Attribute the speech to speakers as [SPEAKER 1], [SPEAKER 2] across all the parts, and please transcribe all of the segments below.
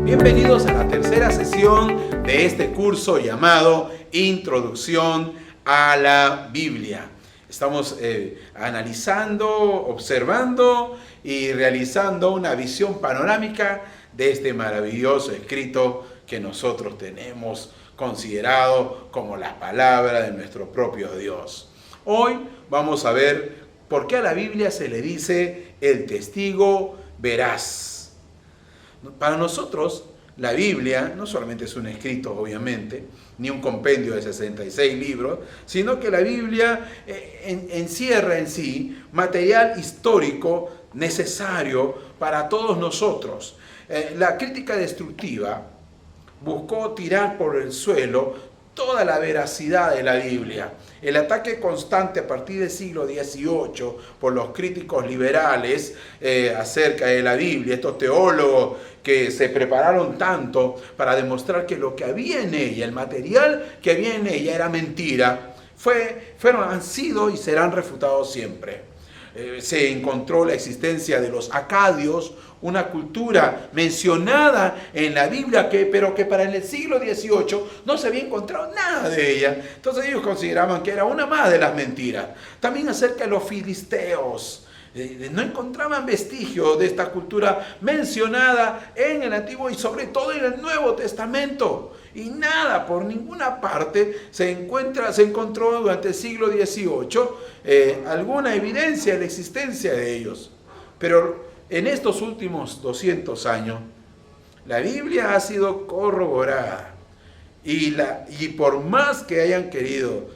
[SPEAKER 1] Bienvenidos a la tercera sesión de este curso llamado Introducción a la Biblia. Estamos analizando, observando y realizando una visión panorámica de este maravilloso escrito que nosotros tenemos considerado como la palabra de nuestro propio Dios. Hoy vamos a ver por qué a la Biblia se le dice el testigo veraz. Para nosotros, la Biblia no solamente es un escrito, obviamente, ni un compendio de 66 libros, sino que la Biblia encierra en sí material histórico necesario para todos nosotros. La crítica destructiva buscó tirar por el suelo toda la veracidad de la Biblia. El ataque constante a partir del siglo XVIII por los críticos liberales acerca de la Biblia, estos teólogos que se prepararon tanto para demostrar que lo que había en ella, el material que había en ella era mentira, han sido y serán refutados siempre. Se encontró la existencia de los acadios, una cultura mencionada en la Biblia, pero que para el siglo XVIII no se había encontrado nada de ella. Entonces ellos consideraban que era una más de las mentiras. También acerca de los filisteos. No encontraban vestigios de esta cultura mencionada en el Antiguo y sobre todo en el Nuevo Testamento. Y nada, por ninguna parte se encontró durante el siglo XVIII alguna evidencia de la existencia de ellos. Pero en estos últimos 200 años, la Biblia ha sido corroborada. Y por más que hayan querido,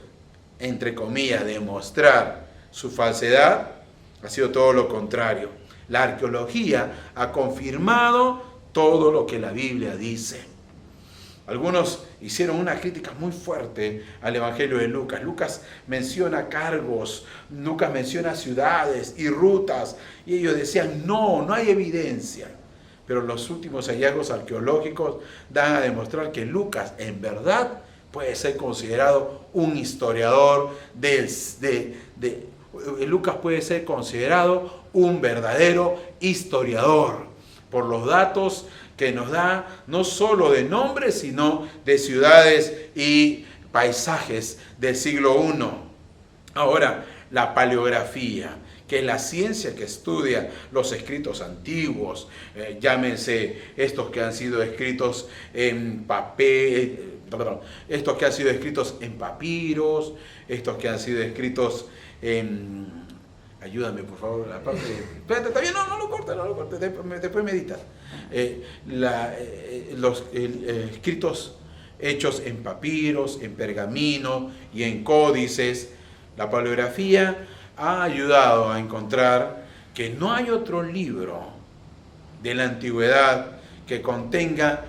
[SPEAKER 1] entre comillas, demostrar su falsedad, ha sido todo lo contrario. La arqueología ha confirmado todo lo que la Biblia dice. Algunos hicieron una crítica muy fuerte al Evangelio de Lucas. Lucas menciona cargos, Lucas menciona ciudades y rutas, y ellos decían, no hay evidencia. Pero los últimos hallazgos arqueológicos dan a demostrar que Lucas en verdad puede ser considerado un historiador Lucas puede ser considerado un verdadero historiador por los datos que nos da no solo de nombres, sino de ciudades y paisajes del siglo I. Ahora, la paleografía, que es la ciencia que estudia los escritos antiguos, llámense estos que han sido escritos en papel, estos que han sido escritos en papiros, estos que han sido escritos en... Ayúdame, por favor, la parte... Espérate, está bien, no lo cortes, después meditas. Los escritos hechos en papiros, en pergamino y en códices. La paleografía ha ayudado a encontrar que no hay otro libro de la antigüedad que contenga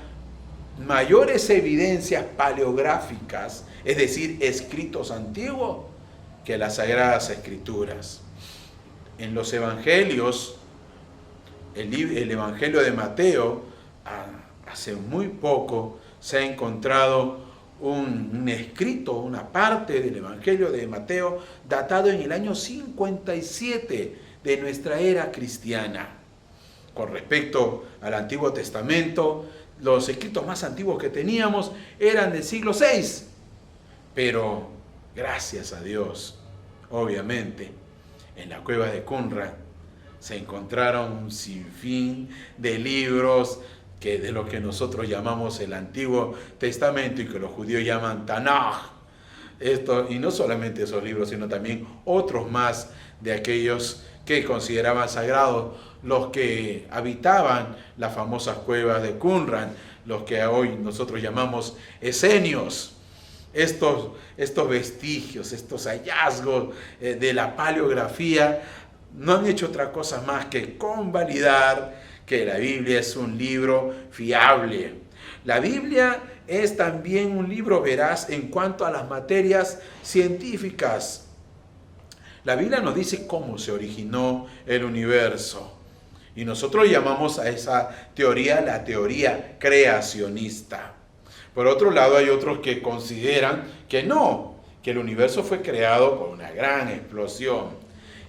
[SPEAKER 1] mayores evidencias paleográficas, es decir, escritos antiguos, que las Sagradas Escrituras. En los Evangelios, el Evangelio de Mateo, hace muy poco se ha encontrado un escrito, una parte del Evangelio de Mateo datado en el año 57 de nuestra era cristiana. Con respecto al Antiguo Testamento, los escritos más antiguos que teníamos eran del siglo VI, pero gracias a Dios, obviamente, en la cueva de Qumran se encontraron un sinfín de libros de lo que nosotros llamamos el Antiguo Testamento y que los judíos llaman Tanaj. Y no solamente esos libros, sino también otros más de aquellos que consideraban sagrados, los que habitaban las famosas cuevas de Qumran, los que hoy nosotros llamamos esenios. Estos vestigios, estos hallazgos de la paleografía no han hecho otra cosa más que convalidar que la Biblia es un libro fiable. La Biblia es también un libro veraz en cuanto a las materias científicas. La Biblia nos dice cómo se originó el universo. Y nosotros llamamos a esa teoría la teoría creacionista. Por otro lado, hay otros que consideran que no, que el universo fue creado por una gran explosión.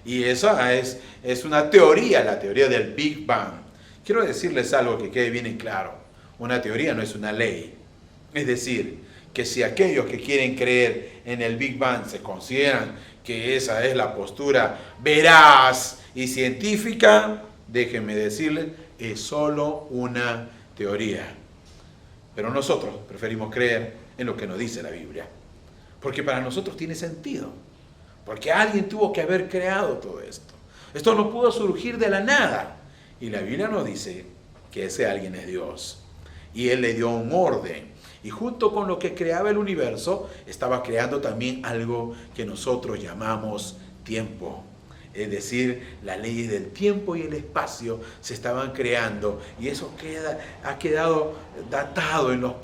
[SPEAKER 1] Y esa es una teoría, la teoría del Big Bang. Quiero decirles algo que quede bien en claro. Una teoría no es una ley. Es decir, que si aquellos que quieren creer en el Big Bang se consideran que esa es la postura veraz y científica, déjenme decirles, es solo una teoría. Pero nosotros preferimos creer en lo que nos dice la Biblia, porque para nosotros tiene sentido, porque alguien tuvo que haber creado todo esto. Esto no pudo surgir de la nada, y la Biblia nos dice que ese alguien es Dios, y Él le dio un orden, y junto con lo que creaba el universo, estaba creando también algo que nosotros llamamos tiempo. Es decir, las leyes del tiempo y el espacio se estaban creando, y eso ha quedado datado en los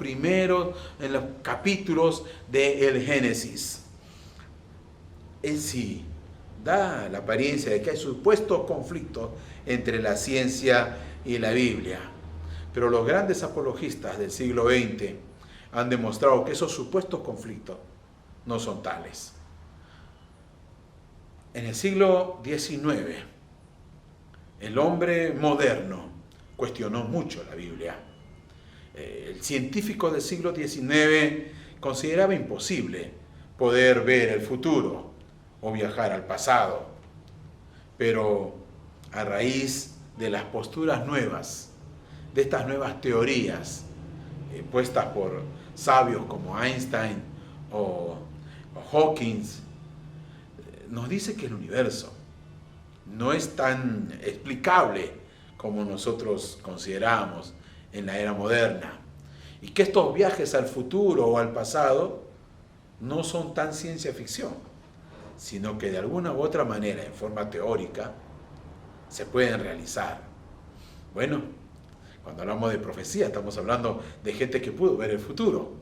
[SPEAKER 1] capítulos del Génesis. En sí, da la apariencia de que hay supuestos conflictos entre la ciencia y la Biblia, pero los grandes apologistas del siglo XX han demostrado que esos supuestos conflictos no son tales. En el siglo XIX, el hombre moderno cuestionó mucho la Biblia. El científico del siglo XIX consideraba imposible poder ver el futuro o viajar al pasado. Pero a raíz de las posturas nuevas, de estas nuevas teorías puestas por sabios como Einstein o Hawking, nos dice que el universo no es tan explicable como nosotros consideramos en la era moderna, y que estos viajes al futuro o al pasado no son tan ciencia ficción, sino que de alguna u otra manera, en forma teórica, se pueden realizar. Bueno, cuando hablamos de profecía, estamos hablando de gente que pudo ver el futuro,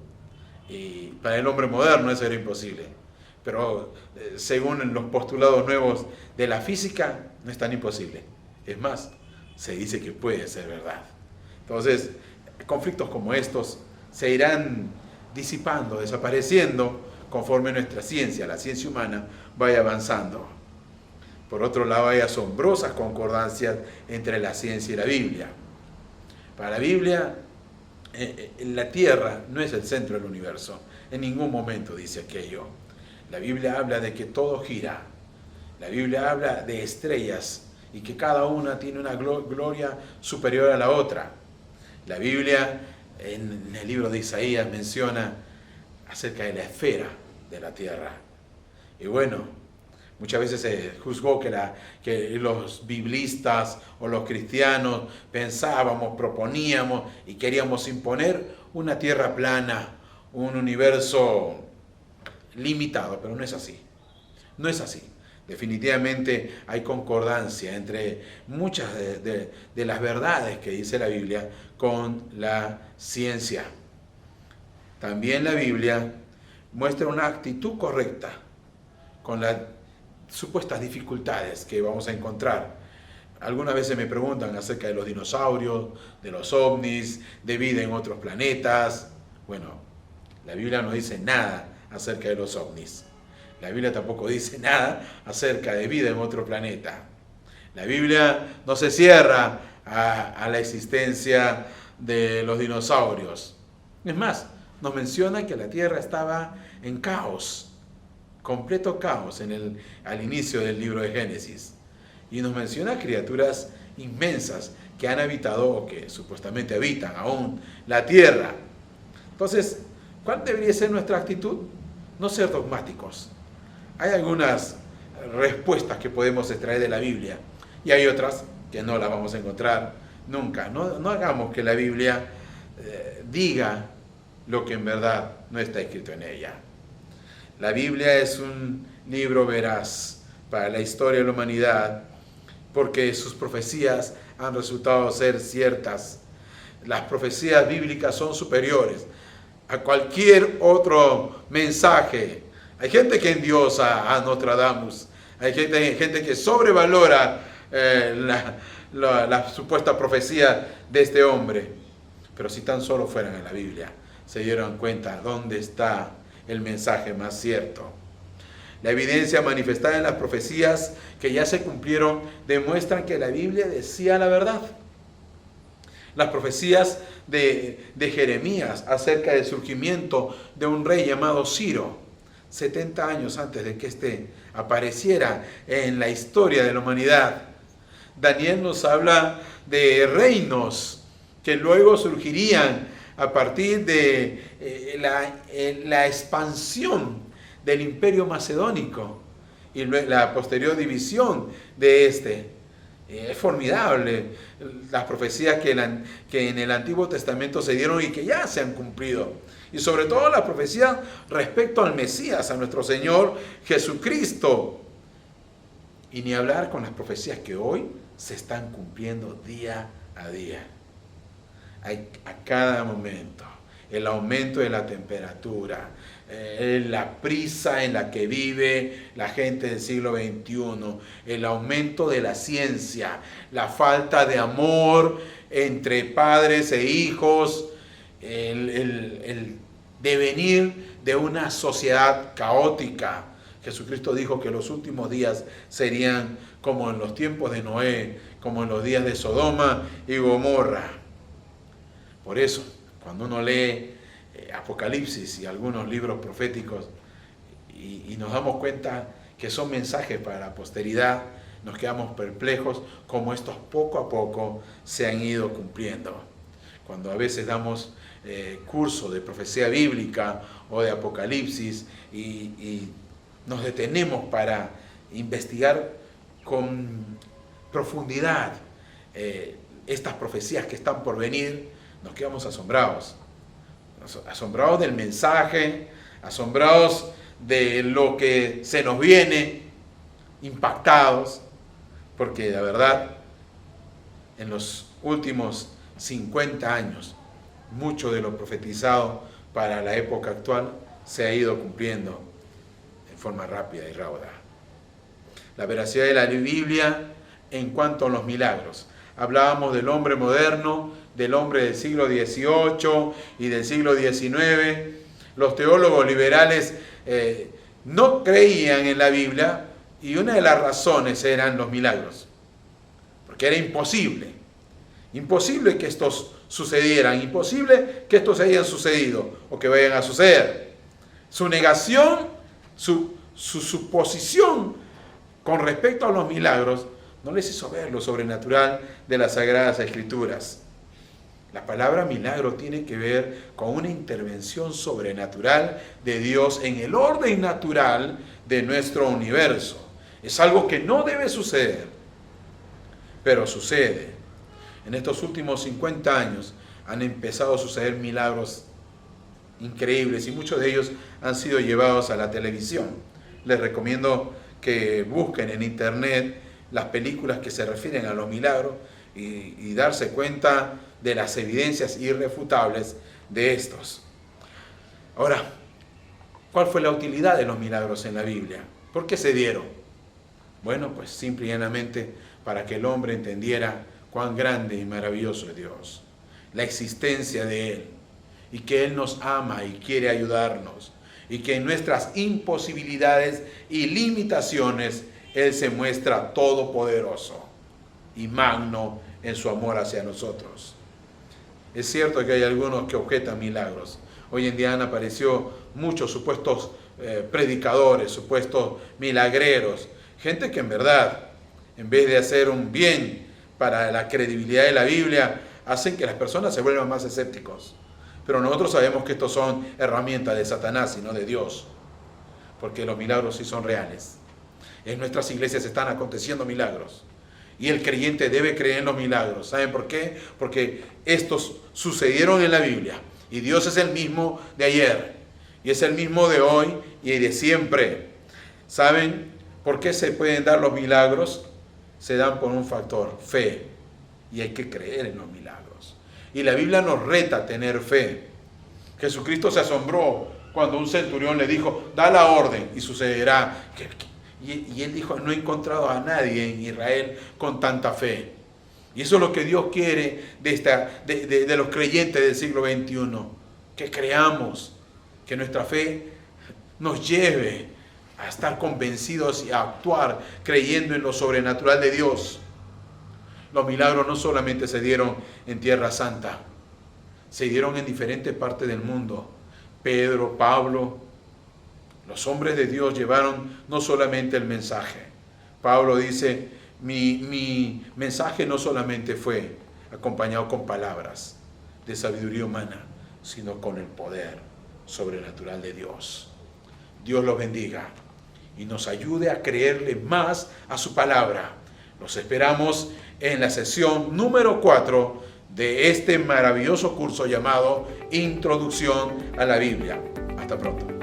[SPEAKER 1] y para el hombre moderno eso era imposible. Pero según los postulados nuevos de la física, no es tan imposible. Es más, se dice que puede ser verdad. Entonces, conflictos como estos se irán disipando, desapareciendo, conforme nuestra ciencia, la ciencia humana, vaya avanzando. Por otro lado, hay asombrosas concordancias entre la ciencia y la Biblia. Para la Biblia, la Tierra no es el centro del universo. En ningún momento dice aquello. La Biblia habla de que todo gira. La Biblia habla de estrellas y que cada una tiene una gloria superior a la otra. La Biblia, en el libro de Isaías, menciona acerca de la esfera de la tierra. Y bueno, muchas veces se juzgó que los biblistas o los cristianos pensábamos, proponíamos y queríamos imponer una tierra plana, un universo limitado, pero no es así. No es así. Definitivamente hay concordancia entre muchas de las verdades que dice la Biblia con la ciencia. También la Biblia muestra una actitud correcta con las supuestas dificultades que vamos a encontrar. Algunas veces me preguntan acerca de los dinosaurios, de los ovnis, de vida en otros planetas. Bueno, la Biblia no dice nada acerca de los ovnis. La Biblia tampoco dice nada acerca de vida en otro planeta. La Biblia no se cierra a la existencia de los dinosaurios. Es más, nos menciona que la Tierra estaba en caos, completo caos al inicio del libro de Génesis. Y nos menciona criaturas inmensas que han habitado o que supuestamente habitan aún la Tierra. Entonces, ¿cuál debería ser nuestra actitud? No ser dogmáticos. Hay algunas respuestas que podemos extraer de la Biblia y hay otras que no las vamos a encontrar nunca. No hagamos que la Biblia diga lo que en verdad no está escrito en ella. La Biblia es un libro veraz para la historia de la humanidad porque sus profecías han resultado ser ciertas. Las profecías bíblicas son superiores a cualquier otro mensaje. Hay gente que endiosa a Nostradamus, hay gente que sobrevalora la supuesta profecía de este hombre, pero si tan solo fueran en la Biblia, se dieron cuenta dónde está el mensaje más cierto. La evidencia manifestada en las profecías que ya se cumplieron demuestran que la Biblia decía la verdad. Las profecías de Jeremías acerca del surgimiento de un rey llamado Ciro, 70 años antes de que éste apareciera en la historia de la humanidad. Daniel nos habla de reinos que luego surgirían a partir de la expansión del imperio macedónico y la posterior división de este. Es formidable las profecías que en el Antiguo Testamento se dieron y que ya se han cumplido. Y sobre todo las profecías respecto al Mesías, a nuestro Señor Jesucristo. Y ni hablar con las profecías que hoy se están cumpliendo día a día. A cada momento. El aumento de la temperatura, la prisa en la que vive la gente del siglo XXI, el aumento de la ciencia, la falta de amor entre padres e hijos, el devenir de una sociedad caótica. Jesucristo dijo que los últimos días serían como en los tiempos de Noé, como en los días de Sodoma y Gomorra. Por eso, cuando uno lee Apocalipsis y algunos libros proféticos y nos damos cuenta que son mensajes para la posteridad, nos quedamos perplejos como estos poco a poco se han ido cumpliendo. Cuando a veces damos curso de profecía bíblica o de Apocalipsis y nos detenemos para investigar con profundidad estas profecías que están por venir, nos quedamos asombrados del mensaje, asombrados de lo que se nos viene, impactados, porque la verdad, en los últimos 50 años, mucho de lo profetizado para la época actual se ha ido cumpliendo en forma rápida y rauda. La veracidad de la Biblia en cuanto a los milagros. Hablábamos del hombre moderno, del hombre del siglo XVIII y del siglo XIX. Los teólogos liberales no creían en la Biblia y una de las razones eran los milagros. Porque era imposible que estos sucedieran, imposible que estos hayan sucedido o que vayan a suceder. Su negación, su suposición con respecto a los milagros no les hizo ver lo sobrenatural de las Sagradas Escrituras. La palabra milagro tiene que ver con una intervención sobrenatural de Dios en el orden natural de nuestro universo. Es algo que no debe suceder, pero sucede. En estos últimos 50 años han empezado a suceder milagros increíbles y muchos de ellos han sido llevados a la televisión. Les recomiendo que busquen en internet las películas que se refieren a los milagros y darse cuenta de las evidencias irrefutables de estos. Ahora, ¿cuál fue la utilidad de los milagros en la Biblia? ¿Por qué se dieron? Bueno, pues simple y llanamente para que el hombre entendiera cuán grande y maravilloso es Dios, la existencia de Él, y que Él nos ama y quiere ayudarnos, y que en nuestras imposibilidades y limitaciones Él se muestra todopoderoso y magno en su amor hacia nosotros. Es cierto que hay algunos que objetan milagros. Hoy en día han aparecido muchos supuestos predicadores, supuestos milagreros, gente que en verdad, en vez de hacer un bien para la credibilidad de la Biblia, hacen que las personas se vuelvan más escépticos. Pero nosotros sabemos que estos son herramientas de Satanás y no de Dios, porque los milagros sí son reales. En nuestras iglesias están aconteciendo milagros y el creyente debe creer en los milagros. ¿Saben por qué? Porque estos sucedieron en la Biblia y Dios es el mismo de ayer y es el mismo de hoy y de siempre. ¿Saben por qué se pueden dar los milagros? Se dan por un factor, fe, y hay que creer en los milagros. Y la Biblia nos reta a tener fe. Jesucristo se asombró cuando un centurión le dijo, da la orden y sucederá. Y él dijo, no he encontrado a nadie en Israel con tanta fe. Y eso es lo que Dios quiere de los creyentes del siglo XXI. Que creamos, que nuestra fe nos lleve a estar convencidos y a actuar creyendo en lo sobrenatural de Dios. Los milagros no solamente se dieron en Tierra Santa, se dieron en diferentes partes del mundo. Pedro, Pablo, los hombres de Dios llevaron no solamente el mensaje. Pablo dice, mi mensaje no solamente fue acompañado con palabras de sabiduría humana, sino con el poder sobrenatural de Dios. Dios los bendiga y nos ayude a creerle más a su palabra. Los esperamos en la sesión número 4 de este maravilloso curso llamado Introducción a la Biblia. Hasta pronto.